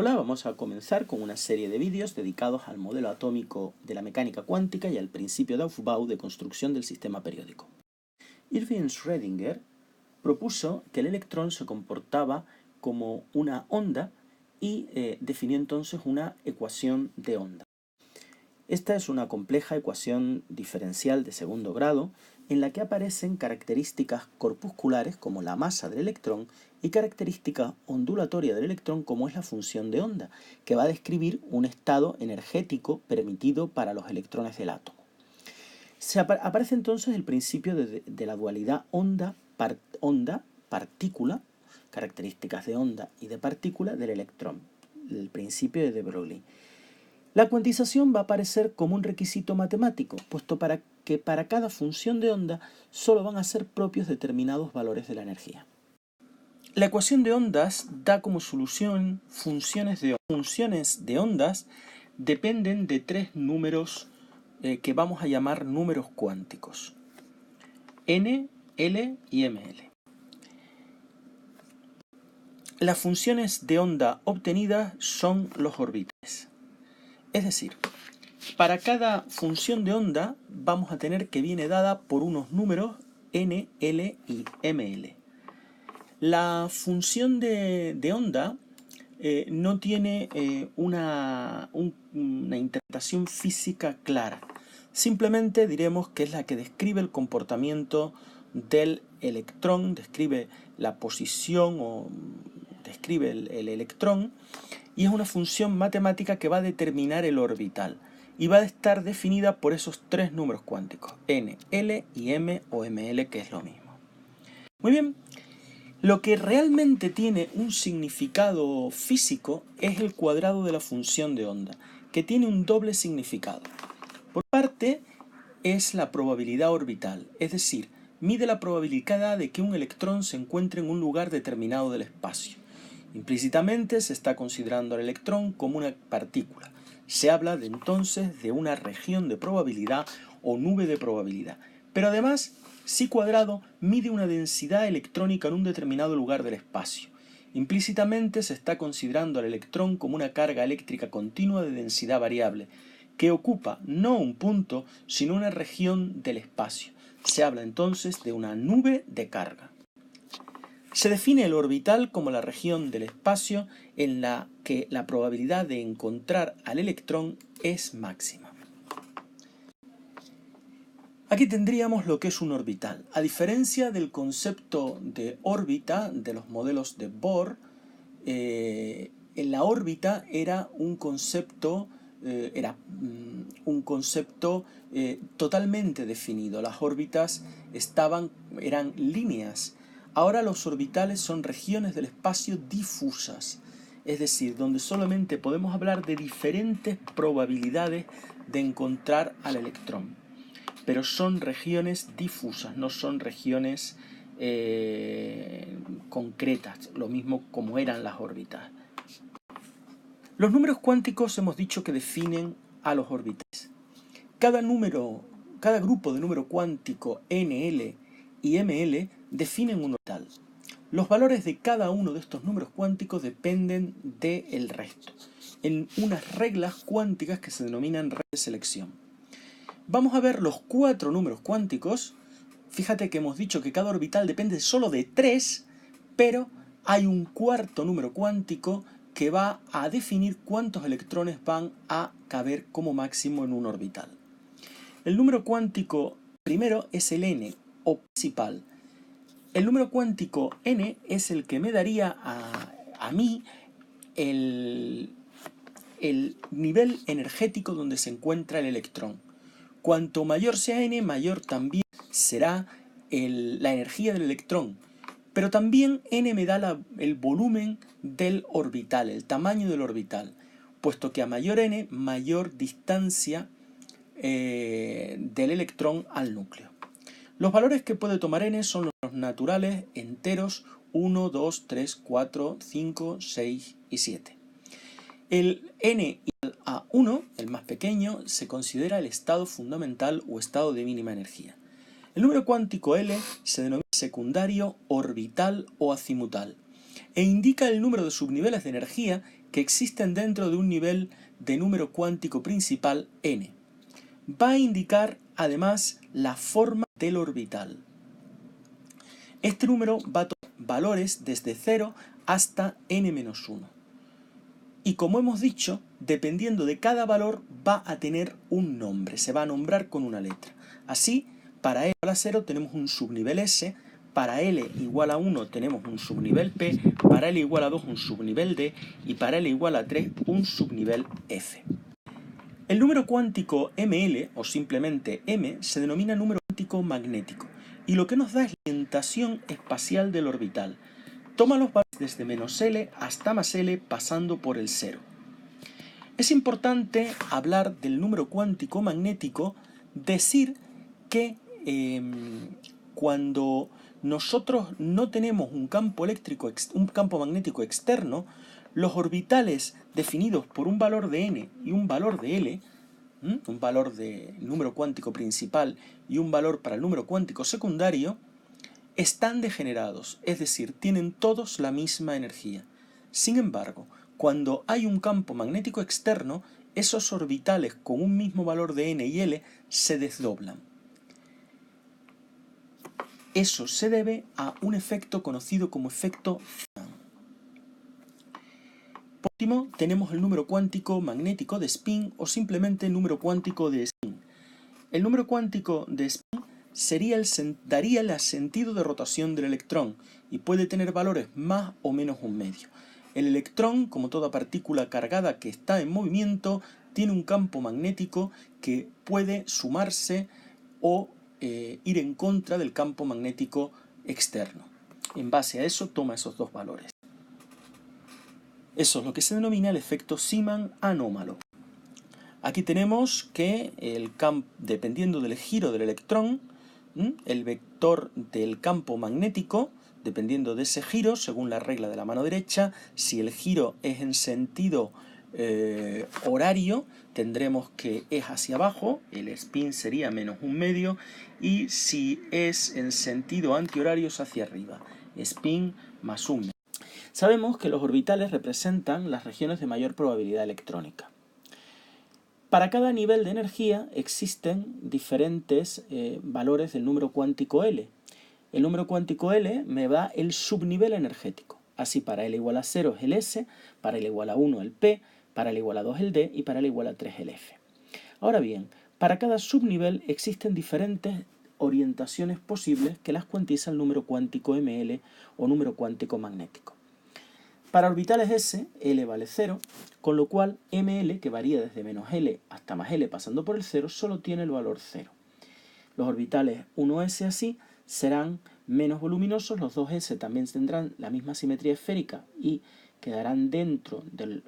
Hola, vamos a comenzar con una serie de vídeos dedicados al modelo atómico de la mecánica cuántica y al principio de Aufbau de construcción del sistema periódico. Irving Schrödinger propuso que el electrón se comportaba como una onda y definió entonces una ecuación de onda. Esta es una compleja ecuación diferencial de segundo grado en la que aparecen características corpusculares como la masa del electrón y característica ondulatoria del electrón como es la función de onda, que va a describir un estado energético permitido para los electrones del átomo. Aparece entonces el principio de la dualidad onda-partícula, características de onda y de partícula del electrón, el principio de de Broglie. La cuantización va a aparecer como un requisito matemático, puesto que para cada función de onda solo van a ser propios determinados valores de la energía. La ecuación de ondas da como solución funciones de ondas dependen de tres números que vamos a llamar números cuánticos: n, l y ml. Las funciones de onda obtenidas son los orbitales. Es decir, para cada función de onda vamos a tener que viene dada por unos números n, l y ml. La función de onda no tiene una interpretación física clara. Simplemente diremos que es la que describe el comportamiento del electrón, describe la posición o describe el electrón, y es una función matemática que va a determinar el orbital y va a estar definida por esos tres números cuánticos, n, l y m o ml, que es lo mismo. Muy bien, lo que realmente tiene un significado físico es el cuadrado de la función de onda, que tiene un doble significado. Por parte es la probabilidad orbital, es decir, mide la probabilidad de que un electrón se encuentre en un lugar determinado del espacio. Implícitamente se está considerando al electrón como una partícula. Se habla entonces de una región de probabilidad o nube de probabilidad. Pero además, psi cuadrado mide una densidad electrónica en un determinado lugar del espacio. Implícitamente se está considerando al electrón como una carga eléctrica continua de densidad variable, que ocupa no un punto, sino una región del espacio. Se habla entonces de una nube de carga. Se define el orbital como la región del espacio en la que la probabilidad de encontrar al electrón es máxima. Aquí tendríamos lo que es un orbital. A diferencia del concepto de órbita de los modelos de Bohr, en la órbita era un concepto totalmente definido. Las órbitas eran líneas. Ahora los orbitales son regiones del espacio difusas, es decir, donde solamente podemos hablar de diferentes probabilidades de encontrar al electrón. Pero son regiones difusas, no son regiones concretas, lo mismo como eran las órbitas. Los números cuánticos hemos dicho que definen a los orbitales. Cada grupo de número cuántico NL y ML definen un orbital. Los valores de cada uno de estos números cuánticos dependen del resto, en unas reglas cuánticas que se denominan reglas de selección. Vamos a ver los cuatro números cuánticos. Fíjate que hemos dicho que cada orbital depende solo de 3, pero hay un cuarto número cuántico que va a definir cuántos electrones van a caber como máximo en un orbital. El número cuántico primero es el n, o principal. El número cuántico n es el que me daría a mí el nivel energético donde se encuentra el electrón. Cuanto mayor sea n, mayor también será la energía del electrón. Pero también n me da el volumen del orbital, el tamaño del orbital, puesto que a mayor n, mayor distancia del electrón al núcleo. Los valores que puede tomar n son los naturales enteros 1, 2, 3, 4, 5, 6 y 7. El n igual a 1, el más pequeño, se considera el estado fundamental o estado de mínima energía. El número cuántico L se denomina secundario, orbital o azimutal e indica el número de subniveles de energía que existen dentro de un nivel de número cuántico principal n. Va a indicar además la forma del orbital. Este número va a tomar valores desde 0 hasta n-1. Y como hemos dicho, dependiendo de cada valor va a tener un nombre, se va a nombrar con una letra. Así, para L igual a 0 tenemos un subnivel S, para L igual a 1 tenemos un subnivel P, para L igual a 2 un subnivel D y para L igual a 3 un subnivel F. El número cuántico ML, o simplemente M, se denomina número cuántico magnético, y lo que nos da es la orientación espacial del orbital. Toma los valores desde menos L hasta más L pasando por el 0. Es importante hablar del número cuántico magnético, decir que cuando nosotros no tenemos un campo magnético externo, los orbitales definidos por un valor de n y un valor de L, un valor de número cuántico principal y un valor para el número cuántico secundario, están degenerados, es decir, tienen todos la misma energía. Sin embargo, cuando hay un campo magnético externo, esos orbitales con un mismo valor de n y L se desdoblan. Eso se debe a un efecto conocido como efecto Feynman. Por último, tenemos el número cuántico magnético de spin o simplemente número cuántico de spin. El número cuántico de spin daría el sentido de rotación del electrón y puede tener valores más o menos un medio. El electrón, como toda partícula cargada que está en movimiento, tiene un campo magnético que puede sumarse o ir en contra del campo magnético externo. En base a eso toma esos dos valores. Eso es lo que se denomina el efecto Zeeman anómalo. Aquí tenemos que dependiendo del giro del electrón, el vector del campo magnético, dependiendo de ese giro, según la regla de la mano derecha, si el giro es en sentido horario, tendremos que es hacia abajo, el spin sería menos un medio, y si es en sentido antihorario es hacia arriba, spin más un medio. Sabemos que los orbitales representan las regiones de mayor probabilidad electrónica. Para cada nivel de energía existen diferentes valores del número cuántico L. El número cuántico L me da el subnivel energético. Así, para L igual a 0 es el S, para L igual a 1 el P, para L igual a 2 el D y para L igual a 3 el F. Ahora bien, para cada subnivel existen diferentes orientaciones posibles que las cuantiza el número cuántico ML o número cuántico magnético. Para orbitales S, L vale 0, con lo cual ML, que varía desde menos L hasta más L pasando por el 0, solo tiene el valor 0. Los orbitales 1S así serán menos voluminosos, los 2S también tendrán la misma simetría esférica y quedarán dentro de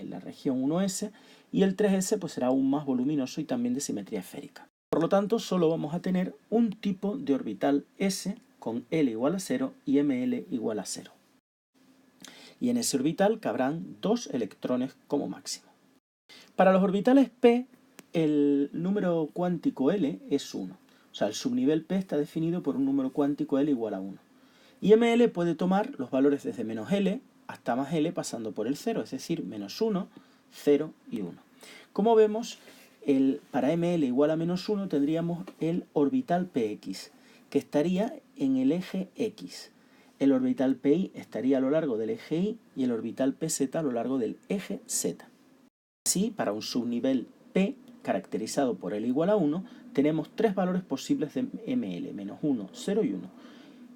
la región 1S, y el 3S pues será aún más voluminoso y también de simetría esférica. Por lo tanto, solo vamos a tener un tipo de orbital S con L igual a 0 y ML igual a 0. Y en ese orbital cabrán 2 electrones como máximo. Para los orbitales P, el número cuántico L es 1. O sea, el subnivel P está definido por un número cuántico L igual a 1. Y ML puede tomar los valores desde menos L hasta más L pasando por el 0, es decir, menos 1, 0 y 1. Como vemos, para ML igual a menos 1 tendríamos el orbital PX, que estaría en el eje X. El orbital PI estaría a lo largo del eje Y y el orbital PZ a lo largo del eje Z. Así, para un subnivel P, caracterizado por L igual a 1, tenemos tres valores posibles de ML, menos 1, 0 y 1,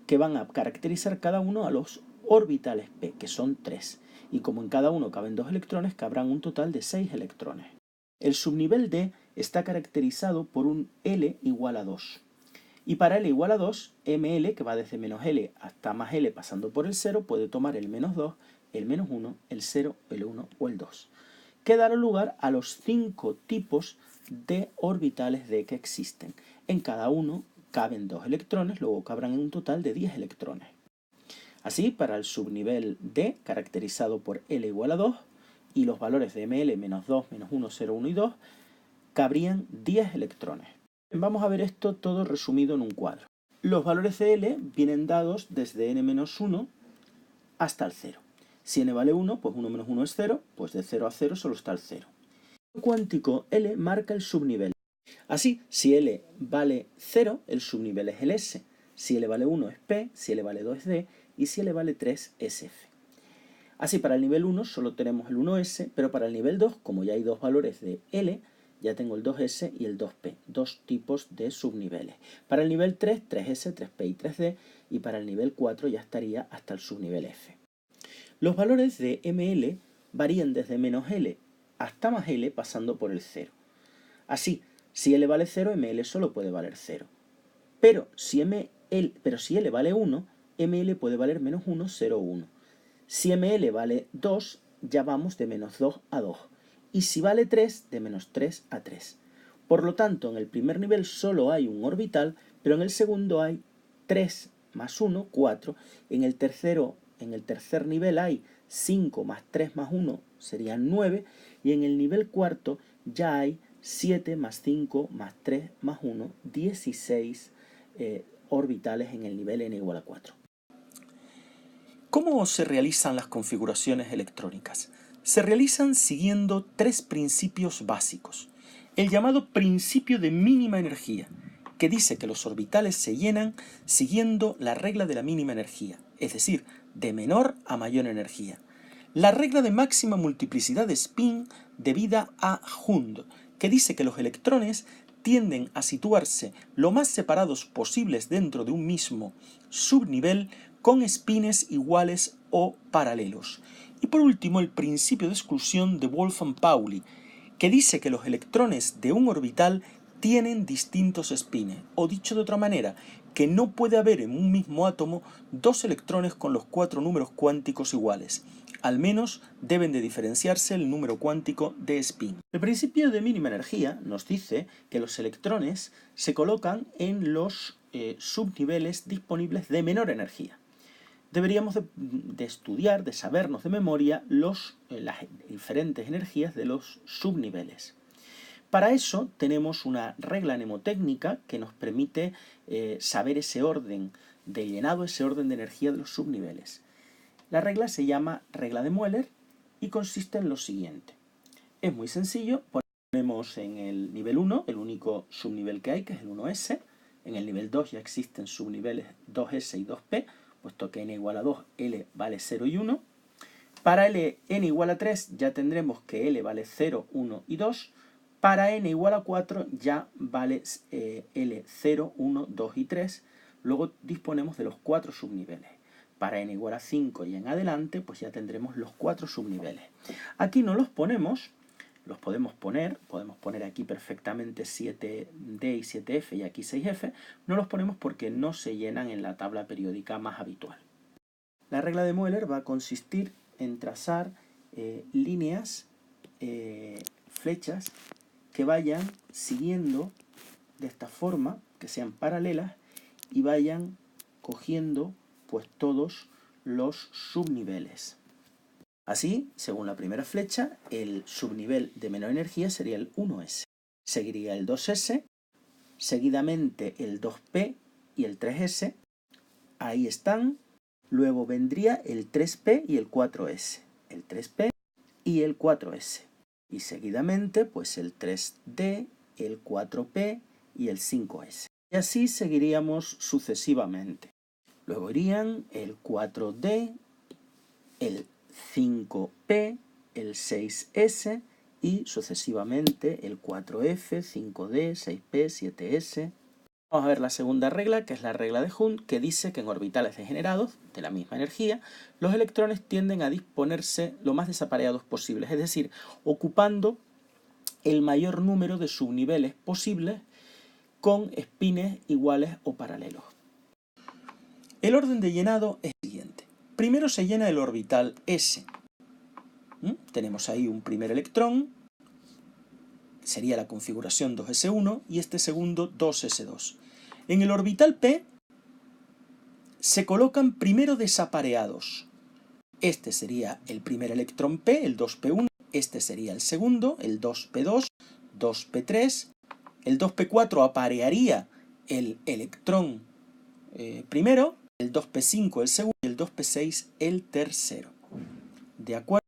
que van a caracterizar cada uno a los orbitales P, que son 3. Y como en cada uno caben 2 electrones, cabrán un total de 6 electrones. El subnivel D está caracterizado por un L igual a 2. Y para L igual a 2, ML, que va desde menos L hasta más L pasando por el 0, puede tomar el menos 2, el menos 1, el 0, el 1 o el 2. Que dará lugar a los 5 tipos de orbitales D que existen. En cada uno caben 2 electrones, luego cabrán en un total de 10 electrones. Así, para el subnivel D, caracterizado por L igual a 2, y los valores de ML, menos 2, menos 1, 0, 1 y 2, cabrían 10 electrones. Vamos a ver esto todo resumido en un cuadro. Los valores de L vienen dados desde n-1 hasta el 0. Si n vale 1, pues 1 menos 1 es 0, pues de 0 a 0 solo está el 0. El cuántico L marca el subnivel. Así, si L vale 0, el subnivel es el S. Si L vale 1 es P, si L vale 2 es D, y si L vale 3 es F. Así, para el nivel 1 solo tenemos el 1S, pero para el nivel 2, como ya hay dos valores de L, ya tengo el 2S y el 2P, dos tipos de subniveles. Para el nivel 3, 3S, 3P y 3D, y para el nivel 4 ya estaría hasta el subnivel F. Los valores de ML varían desde menos L hasta más L pasando por el 0. Así, si L vale 0, ML solo puede valer 0. Pero si L vale 1, ML puede valer menos 1, 0, 1. Si ML vale 2, ya vamos de menos 2 a 2. Y si vale 3, de menos 3 a 3. Por lo tanto, en el primer nivel solo hay un orbital, pero en el segundo hay 3 más 1, 4. En el tercer nivel hay 5 más 3 más 1, serían 9. Y en el nivel cuarto ya hay 7 más 5 más 3 más 1, 16 orbitales en el nivel n igual a 4. ¿Cómo se realizan las configuraciones electrónicas? Se realizan siguiendo tres principios básicos. El llamado principio de mínima energía, que dice que los orbitales se llenan siguiendo la regla de la mínima energía, es decir, de menor a mayor energía. La regla de máxima multiplicidad de spin debida a Hund, que dice que los electrones tienden a situarse lo más separados posibles dentro de un mismo subnivel con espines iguales o paralelos. Y por último, el principio de exclusión de Wolfram-Pauli, que dice que los electrones de un orbital tienen distintos espines, o dicho de otra manera, que no puede haber en un mismo átomo dos electrones con los 4 números cuánticos iguales. Al menos deben de diferenciarse el número cuántico de spin. El principio de mínima energía nos dice que los electrones se colocan en los subniveles disponibles de menor energía. Deberíamos de estudiar, de sabernos de memoria las diferentes energías de los subniveles. Para eso tenemos una regla mnemotécnica que nos permite saber ese orden de llenado, ese orden de energía de los subniveles. La regla se llama regla de Mueller y consiste en lo siguiente. Es muy sencillo, ponemos en el nivel 1 el único subnivel que hay, que es el 1S. En el nivel 2 ya existen subniveles 2S y 2P, puesto que n igual a 2, L vale 0 y 1. Para n igual a 3 ya tendremos que L vale 0, 1 y 2. Para n igual a 4 ya vale L 0, 1, 2 y 3. Luego disponemos de los 4 subniveles. Para n igual a 5 y en adelante, pues ya tendremos los 4 subniveles. Aquí no los ponemos, los podemos poner aquí perfectamente 7D y 7F y aquí 6F, no los ponemos porque no se llenan en la tabla periódica más habitual. La regla de Mueller va a consistir en trazar líneas, flechas, que vayan siguiendo de esta forma, que sean paralelas y vayan cogiendo pues todos los subniveles. Así, según la primera flecha, el subnivel de menor energía sería el 1S. Seguiría el 2S, seguidamente el 2P y el 3S. Ahí están. Luego vendría el 3P y el 4S. El 3P y el 4S. Y seguidamente, pues el 3D, el 4P y el 5S. Y así seguiríamos sucesivamente. Luego irían el 4D, el 5P, el 6S y sucesivamente el 4F, 5D, 6P, 7S. Vamos a ver la segunda regla, que es la regla de Hund, que dice que en orbitales degenerados de la misma energía, los electrones tienden a disponerse lo más desapareados posibles, es decir, ocupando el mayor número de subniveles posibles con espines iguales o paralelos. El orden de llenado es el siguiente. Primero se llena el orbital S. Tenemos ahí un primer electrón, sería la configuración 2s1, y este segundo 2s2. En el orbital P se colocan primero desapareados. Este sería el primer electrón P, el 2p1, este sería el segundo, el 2p2, 2p3, el 2p4 aparearía el electrón primero, el 2p5 el segundo y el 2p6 el tercero. ¿De acuerdo?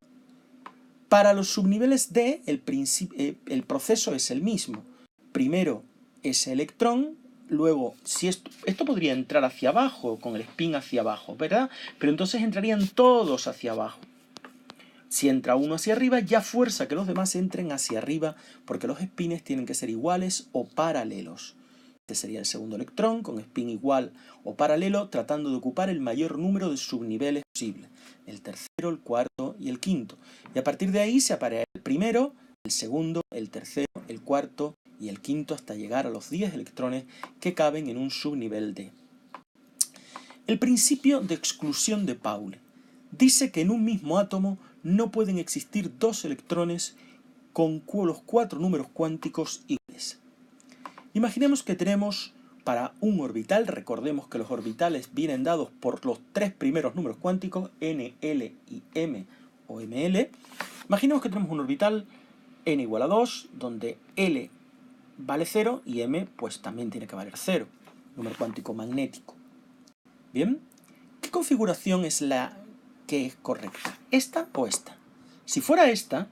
Para los subniveles D, el proceso es el mismo. Primero ese electrón, luego, si esto podría entrar hacia abajo, con el spin hacia abajo, ¿verdad? Pero entonces entrarían todos hacia abajo. Si entra uno hacia arriba, ya fuerza que los demás entren hacia arriba, porque los spines tienen que ser iguales o paralelos. Este sería el segundo electrón, con spin igual o paralelo, tratando de ocupar el mayor número de subniveles posible. El tercero, el cuarto y el quinto. Y a partir de ahí se aparea el primero, el segundo, el tercero, el cuarto y el quinto, hasta llegar a los 10 electrones que caben en un subnivel D. El principio de exclusión de Pauli dice que en un mismo átomo no pueden existir dos electrones con los 4 números cuánticos iguales. Imaginemos que tenemos para un orbital, recordemos que los orbitales vienen dados por los 3 primeros números cuánticos, n, l y m o ml. Imaginemos que tenemos un orbital n igual a 2, donde l vale 0 y m pues también tiene que valer 0, número cuántico magnético. Bien, ¿qué configuración es la que es correcta? ¿Esta o esta? Si fuera esta,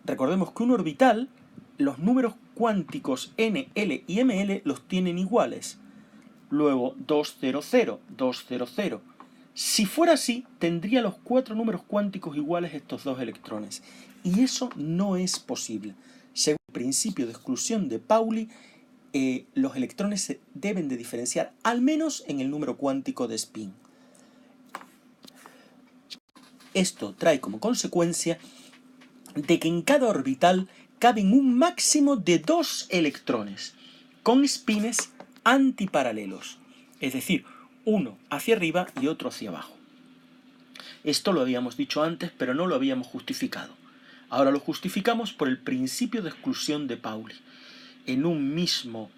recordemos que un orbital, los números cuánticos n, l y ml los tienen iguales. Luego 2, 0, 0, 2, 0, 0. Si fuera así, tendría los 4 números cuánticos iguales estos dos electrones. Y eso no es posible. Según el principio de exclusión de Pauli, los electrones se deben de diferenciar al menos en el número cuántico de spin. Esto trae como consecuencia de que en cada orbital caben un máximo de 2 electrones, con spines antiparalelos, es decir, uno hacia arriba y otro hacia abajo. Esto lo habíamos dicho antes, pero no lo habíamos justificado. Ahora lo justificamos por el principio de exclusión de Pauli. En un mismo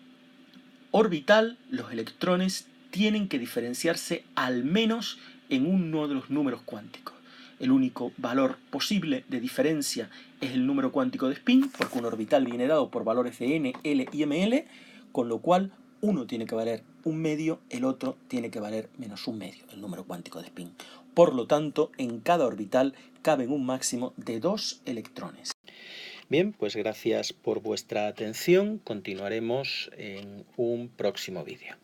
orbital, los electrones tienen que diferenciarse al menos en uno de los números cuánticos. El único valor posible de diferencia es el número cuántico de spin, porque un orbital viene dado por valores de n, l y ml, con lo cual uno tiene que valer un medio, el otro tiene que valer menos un medio, el número cuántico de spin. Por lo tanto, en cada orbital caben un máximo de 2 electrones. Bien, pues gracias por vuestra atención. Continuaremos en un próximo vídeo.